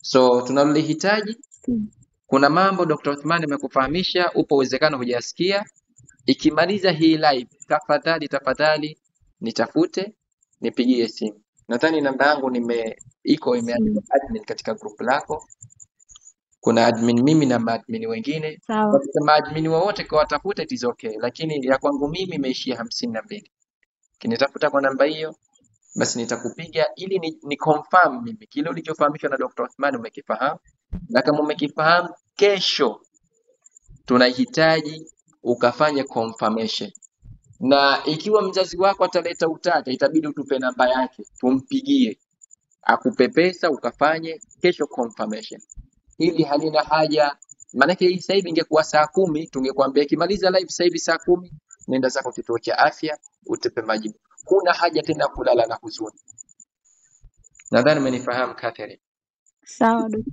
So tunalolihitaji, kuna mambo Dr. Othman amekufahamisha, upo uwezekano hujasikia. Ikimaliza hii live, tafadhali nitafute, nipigie simu. Nadhani namba yangu imeandikwa admin katika group lako. Kuna admin mimi na maadmin wengine.
Sawa.
Katika maadmin wote kwa watafuta it is okay, lakini ya kwangu mimi imeishia 52. Kinitafuta kwa namba hiyo, basi nitakupiga ili ni confirm mimi kile ulichofahamishwa na Dr. Othman umekifahamu, na kama umekifahamu, kesho tunahitaji ukafanye confirmation. Na ikiwa mzazi wako ataleta utata, itabidi utupe namba yake tumpigie akupe pesa ukafanye kesho confirmation. Hili halina haja, maanake hii sasa hivi ingekuwa saa 10 tungekwambia ikimaliza live sasa hivi saa 10 nenda zako kituo cha afya utupe majibu. Kuna haja tena kulala na huzuni. Nadhani umenifahamu Catherine.
Sawa dokta.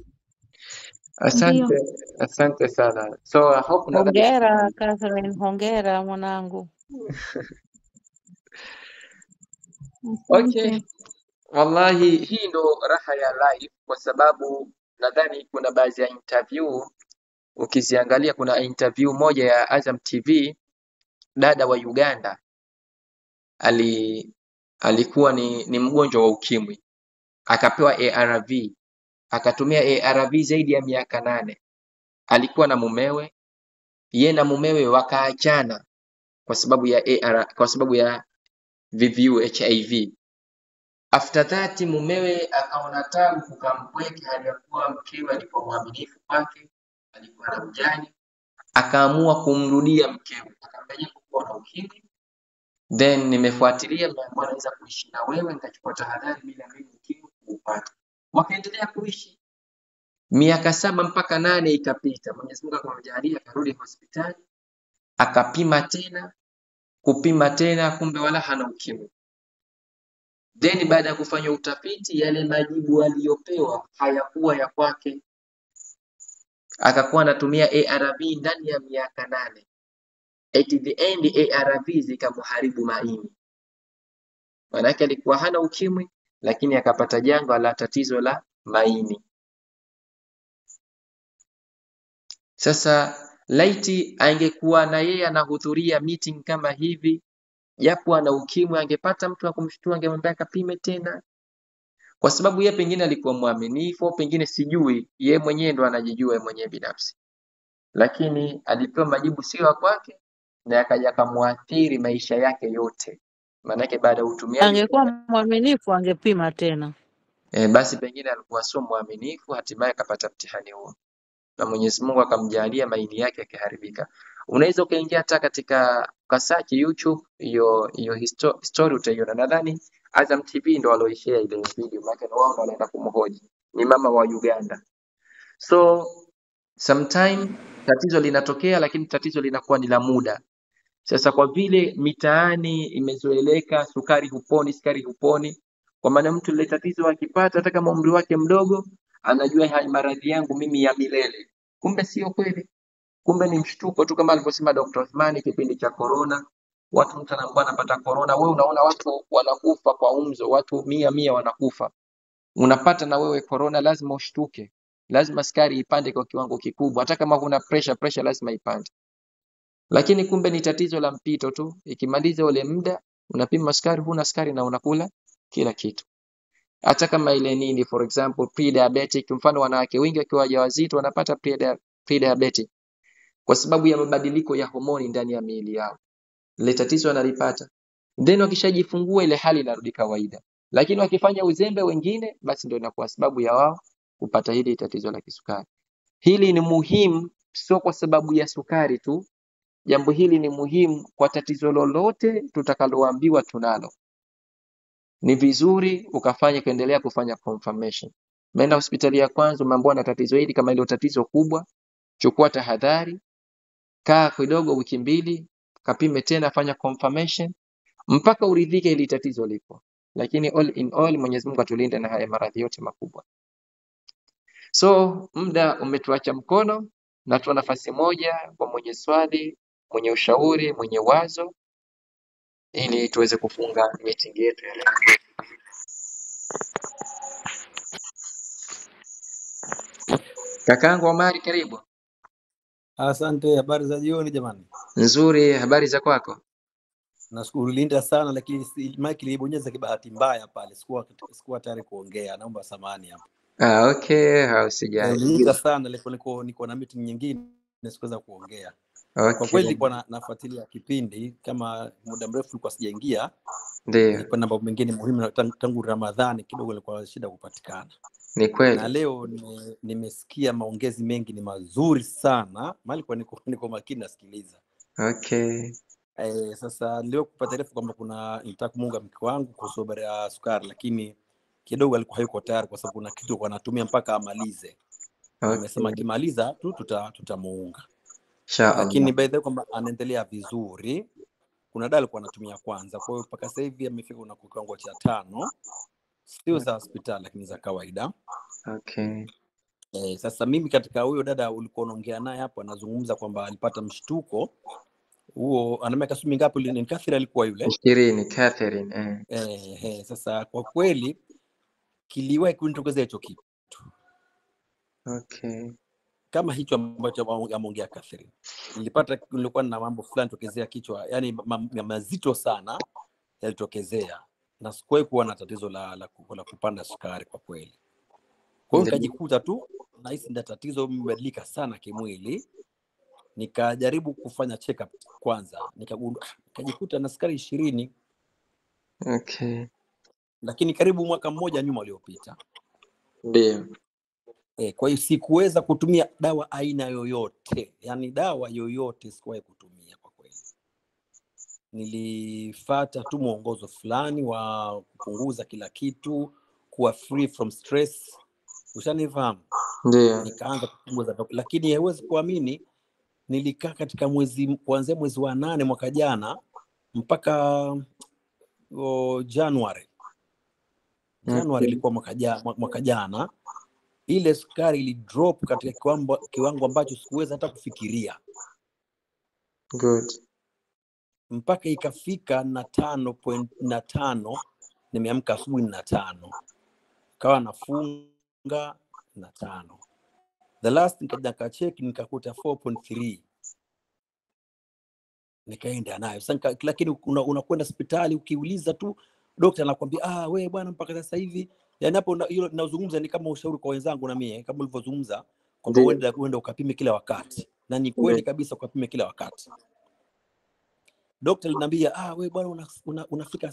Asante, asante sana. So I hope nadhani
Hongera Catherine, hongera mwanangu.
okay. Wallahi hii ndo raha ya live, kwa sababu nadhani kuna baadhi ya interview ukiziangalia, kuna interview moja ya Azam TV, dada wa Uganda alikuwa ni mgonjwa wa ukimwi, akapewa ARV, akatumia ARV zaidi ya miaka 8. Alikuwa na mumewe, ye na mumewe wakaachana kwa sababu ya VVU HIV. After that mumewe akaona tabu kukampweke, hali ya kuwa mkewe alikuwa mwaminifu kwake, alikuwa na mjani, akaamua kumrudia mkewe, akamwambia kuwa na ukimwi, then nimefuatilia mmeambiwa naweza kuishi na wewe, nikachukua tahadhari bila mimi ukimwi kuupata. Wakaendelea kuishi miaka 7 mpaka 8 ikapita. Mwenyezi Mungu akamjalia akarudi hospitali, akapima tena, kupima tena, kumbe wala hana ukimwi. Then baada ya kufanya utafiti, yale majibu aliyopewa hayakuwa ya kwake. Akakuwa anatumia ARV ndani ya miaka 8. At the end ARV zikamharibu maini. Maanake alikuwa hana ukimwi, lakini akapata janga la tatizo la maini. Sasa laiti angekuwa na yeye anahudhuria meeting kama hivi, japo ana ukimwi, angepata mtu wa kumshtua, angemwambia kapime tena. kwa sababu yeye pengine alikuwa mwaminifu, pengine sijui, yeye mwenyewe ndo anajijua yeye mwenyewe binafsi, lakini alipewa majibu sio ya kwake na yakaja kumuathiri maisha yake yote. Maanake baada ya utumiaji
Angekuwa mwaminifu angepima tena.
basi pengine alikuwa sio mwaminifu, hatimaye akapata mtihani huo na Mwenyezi Mungu akamjalia maini yake yakiharibika. Unaweza ukaingia hata katika search YouTube hiyo story utaiona. Nadhani Azam TV ndo aloishare ile video, maana wao ndo wanaenda kumhoji, ni mama wa Uganda. So sometime tatizo linatokea, lakini tatizo linakuwa ni la muda. Sasa kwa vile mitaani imezoeleka sukari huponi, kwa maana mtu ile tatizo akipata hata kama umri wake mdogo anajua haya maradhi yangu mimi ya milele. Kumbe sio kweli. Kumbe ni mshtuko tu, kama alivyosema Dr. Othmani kipindi cha corona. Mtu anakuwa anapata corona, wewe unaona watu wanakufa kwa umzo, watu 100 wanakufa. Unapata na wewe corona, lazima ushtuke. Lazima sukari ipande kwa kiwango kikubwa, hata kama huna pressure lazima ipande. Lakini kumbe ni tatizo la mpito tu. Ikimaliza ule muda unapima sukari, huna sukari na unakula kila kitu. Hata kama ile nini, for example pre-diabetic, mfano wanawake wengi wakiwa wajawazito wanapata pre-diabetic kwa sababu ya mabadiliko ya homoni ndani ya miili yao. Ile tatizo analipata. Then wakishajifungua ile hali inarudi kawaida. Lakini wakifanya uzembe wengine, basi ndio inakuwa sababu ya wao kupata hili tatizo la kisukari. Hili ni muhimu sio kwa sababu ya sukari tu. Jambo hili ni muhimu kwa tatizo lolote tutakaloambiwa tunalo. Ni vizuri ukafanya kuendelea kufanya confirmation. Nenda hospitali ya kwanza umeambiwa na tatizo hili, kama ile tatizo kubwa, chukua tahadhari, kaa kidogo wiki 2, kapime tena, fanya confirmation mpaka uridhike ili tatizo lipo. Lakini all in all Mwenyezi Mungu atulinde na haya maradhi yote makubwa. So muda umetuacha mkono, na tuna nafasi moja kwa mwenye swali, mwenye ushauri, mwenye wazo, ili tuweze kufunga meeting yetu ya leo. Kakaangu Omari, karibu.
Asante, habari za jioni jamani.
Nzuri, habari za kwako?
Nashukuru, linda sana, lakini mic ilibonyeza kibahati mbaya pale, sikuwa tayari kuongea, naomba samahani hapo.
Okay, usijali.
Niliita sana niko na meeting nyingine sikuweza kuongea.
Okay.
Kwa kweli nilikuwa nafuatilia kipindi kama muda mrefu nilikuwa sijaingia.
Ndio.
Nilikuwa na mambo mengine muhimu tangu Ramadhani kidogo ilikuwa shida kupatikana.
Ni kweli.
Na leo nimesikia maongezi mengi ni mazuri sana. Mali kwa niko makini nasikiliza.
Okay.
Sasa leo kupata taarifa kwamba nitaka kumuunga mke wangu kwa sababu ya sukari, lakini kidogo alikuwa hayuko tayari kwa sababu kuna kitu kwa anatumia mpaka amalize. Okay. Amesema kimaliza tu tutamuunga.
Inshallah.
Lakini by the way kwamba anaendelea vizuri. Kuna dawa alikuwa anatumia kwanza, kwa hiyo mpaka sasa hivi amefika kuna kiwango cha 5. Sio za hospitali lakini za kawaida.
Okay.
Sasa mimi katika huyo dada ulikuwa unaongea naye hapo anazungumza kwamba alipata mshtuko huo, ana miaka sumi ngapi? Ni Catherine alikuwa yule
20, Catherine.
Sasa kwa kweli kiliwahi kunitokeza hicho kitu.
Okay.
Kama hicho ambacho ameongea Catherine. Nilikuwa na mambo fulani tokezea kichwa, yani mazito sana yalitokezea. Na sikuwahi kuwa na tatizo la kupanda sukari kwa kweli. Kwa hiyo nikajikuta tu nahisi ndio tatizo limebadilika sana kimwili. Nikajaribu kufanya check up kwanza, nikajikuta na sukari 20.
Okay.
Lakini karibu mwaka mmoja nyuma uliopita.
Ndio.
Kwa hiyo sikuweza kutumia dawa aina yoyote. Yaani dawa yoyote sikuwahi kutumia kwa kweli. Nilifuata tu mwongozo fulani wa kupunguza kila kitu, kuwa free from stress. Ushanifahamu?
Ndio.
Nikaanza kupunguza, lakini haiwezi kuamini nilikaa katika kuanzia mwezi wa 8 mwaka jana mpaka Januari. Januari ilikuwa mwaka jana. Ile sukari ili drop katika kiwango ambacho sikuweza hata kufikiria.
Good.
Mpaka ikafika na 5.5, nimeamka asubuhi na 5. Kawa nafunga na 5. The last nikaja check nikakuta 4.3. Nikaenda nayo. Lakini unakwenda hospitali ukiuliza tu daktari anakuambia wewe bwana mpaka sasa hivi Yani hapo hilo ninazungumza ni kama ushauri kwa wenzangu na mimi, kama ulivyozungumza kwamba
Ndio,
uende ukapime kila wakati, na ni
ndio.
kweli kabisa ukapime kila wakati. Daktari aliniambia wewe bwana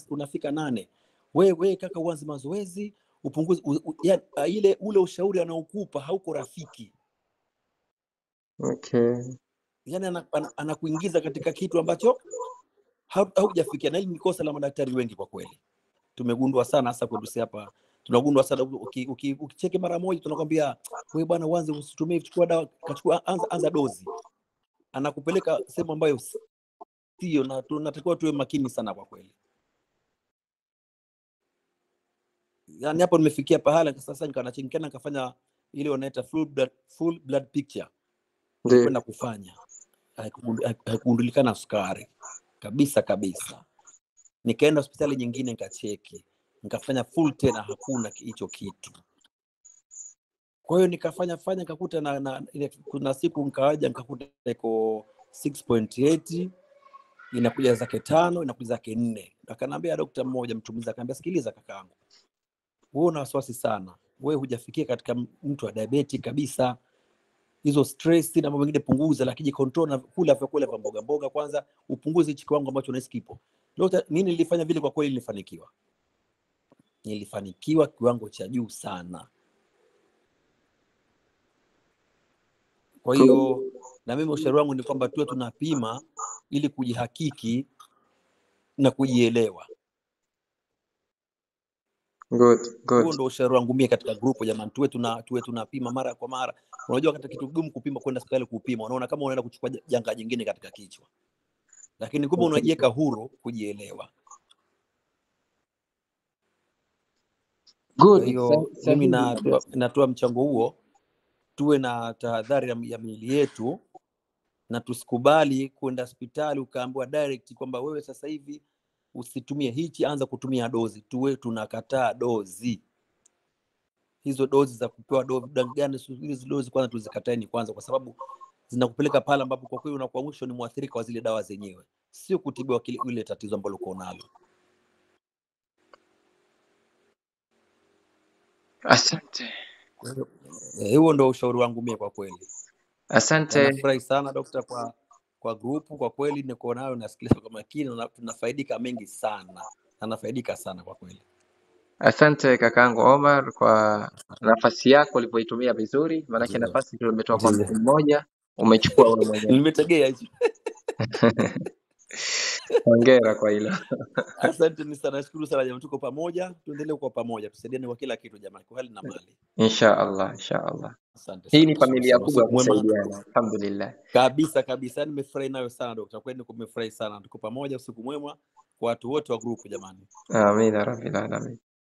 unafika 8, wewe kaka uanze mazoezi upunguze ile ule ushauri anaokupa hauko rafiki.
Okay.
Yani anakuingiza katika kitu ambacho haujafikia, na hili ni kosa la madaktari wengi kwa kweli. Tumegundua sana hasa kwetu hapa, tunagundua sana ukicheke mara moja tunakwambia wewe bwana uanze usitumie, chukua dawa, anza dozi, anakupeleka sehemu ambayo sio, na tunatakiwa tuwe makini sana kwa kweli. Yani hapo nimefikia pahala sasa nikana nikafanya ile wanaita full blood picture. Nilikwenda kufanya, haikugundulikana sukari kabisa. Nikaenda hospitali nyingine nikacheki, nikafanya full tena, hakuna hicho kitu. Kwa hiyo nikafanya nikakuta na kuna siku nikawaja nikakuta iko 6.8, inakuja zake 5, inakuja zake 4. Akaniambia daktari mmoja mtumiza, akaniambia sikiliza kakaangu, wewe una wasiwasi sana, wewe hujafikia katika mtu wa diabetes kabisa. Hizo stress na mambo mengine punguza, lakini control na kula vyakula vya mboga kwanza, upunguze hichi kiwango ambacho unahisi kipo. Nini nilifanya vile? Kwa kweli nilifanikiwa kiwango cha juu sana. Kwa hiyo na mimi ushauri wangu ni kwamba tuwe tunapima ili kujihakiki na kujielewa.
Good.
Huo ndio ushauri wangu mimi katika grupu jamani, tuwe tunapima mara kwa mara. Unajua katika kitu gumu kupima, kwenda hospitali kupima, unaona kama unaenda kuchukua janga jingine katika kichwa. Lakini kumbe unajiweka huru kujielewa.
Good.
Kwa hiyo mimi natoa mchango huo, tuwe na tahadhari ya miili yetu, na tusikubali kwenda hospitali ukaambiwa direct kwamba wewe sasa hivi usitumie hichi, anza kutumia dozi. Tuwe tunakataa dozi. Hizo dozi za kupewa gani, hizo dozi kwanza tuzikataeni kwanza, kwa sababu zinakupeleka pale ambapo kwa kweli unakuwa mwisho ni mwathirika wa zile dawa zenyewe, sio kutibiwa ile tatizo ambalo uko nalo.
Asante.
Huo ndio ushauri wangu mimi kwa kweli.
Asante.
Nafurahi sana daktari kwa grupu, kwa kweli niko nayo, nasikiliza kwa makini na tunafaidika mengi sana, na nafaidika sana kwa kweli.
Asante kakangu Omar kwa nafasi yako ulivyoitumia vizuri, maana nafasi tumetoa kwa mtu mmoja, umechukua wewe mwenyewe.
Nimetegea hicho.
Hongera kwa hilo.
Asante sana, nashukuru sana jamani, tuko pamoja, tuendelee kwa pamoja, tusaidiane kwa kila kitu jamani, kwa hali na mali.
Inshallah.
Asante sana.
Hii ni familia kubwa kusaidiana. Alhamdulillah.
Kabisa, nimefurahi nayo sana daktari, kwani nimefurahi sana. Tuko pamoja, usiku mwema kwa watu wote wa grupu jamani.
Amin ya rabbil alamin.